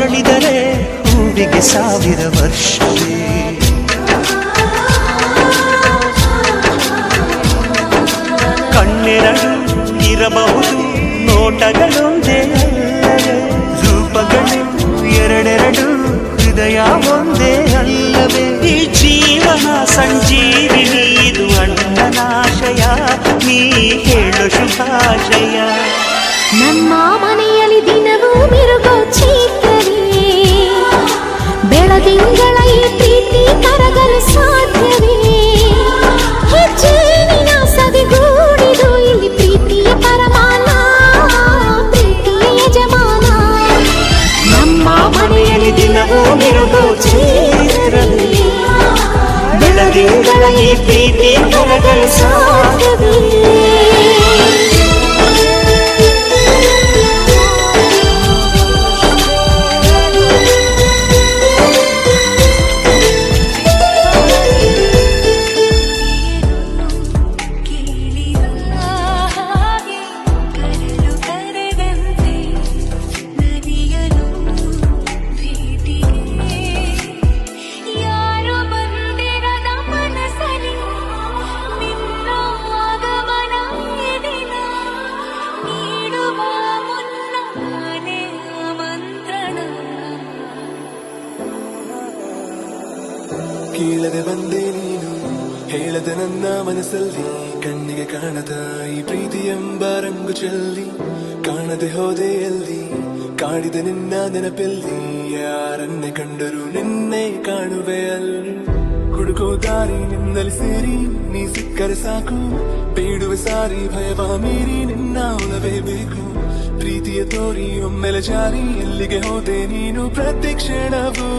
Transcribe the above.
ಅರಳಿದರೆ ಹೂವಿಗೆ 1000 ವರ್ಷವೇ. ಕಣ್ಣೆರಡು ಇರಬಹುದು ನೋಟಗಳೊಂದೇ ಅಲ್ಲವೇ, ರೂಪಗಳು ಎರಡೆರಡು ಹೃದಯ ಒಂದೇ ಅಲ್ಲವೇ. ಈ ಜೀವನ ಸಂಜೀವಿನಿ ಇದು ಅಣ್ಣನಾಶಯ, ನೀ ಹೇಳು ಶುಭಾಶಯ. ನಮ್ಮ ಮನೆಯಲ್ಲಿ ದಿನವೂ ಮಿರುಗೋ ಚೈತ್ರವೇ, ಬೆಳದಿಂಗಳ ಈ ಪ್ರೀತಿ ಕರಗಲು ಸಾಧ್ಯವೇ. ಹೆಜ್ಜೆನಿನ ಸವಿಗೂಡಿದು ಇಲ್ಲಿ ಪ್ರೀತಿಯ ಪರಮಾನ, ಪ್ರೀತಿಯ ಯಜಮಾನ. ನಮ್ಮ ಮನೆಯಲ್ಲಿ ದಿನವೂ ಮಿರುಗೋ ಚೈತ್ರವೇ, ಬೆಳದಿಂಗಳ ಈ ಪ್ರೀತಿ ಕರಗಲು ಸಾಧ್ಯವೇ. ಕೇಳದೆ ಬಂದೆ ನೀನು ಹೇಳದೆ ನನ್ನ ಮನಸ್ಸಲ್ಲಿ, ಕಣ್ಣಿಗೆ ಕಾಣದ ಈ ಪ್ರೀತಿ ಎಂಬ ರಂಗು ಚೆಲ್ಲಿ. ಕಾಣದೆ ಹೋದೆ ಎಲ್ಲಿ ಕಾಡಿದೆ ನಿನ್ನ ನೆನಪೆಲ್ಲಿ, ಯಾರನ್ನೇ ಕಂಡರೂ ನಿನ್ನೆ ಕಾಣುವೆ ಅಲ್ಲಿ. ಹುಡುಕೋ ದಾರಿ ನಿನ್ನಲ್ಲಿ ಸೇರಿ ನೀ ಸಿಕ್ಕರೆ ಸಾಕು, ಬೇಡುವೆ ಸಾರಿ ಭಯವ ಮೀರಿ ನಿನ್ನ ಒಲವೇ ಬೇಕು. ಪ್ರೀತಿಯ ತೋರಿ ಒಮ್ಮೆಲೆ ಜಾರಿ ಎಲ್ಲಿಗೆ ಹೋದೆ ನೀನು ಪ್ರತಿ ಕ್ಷಣವೂ.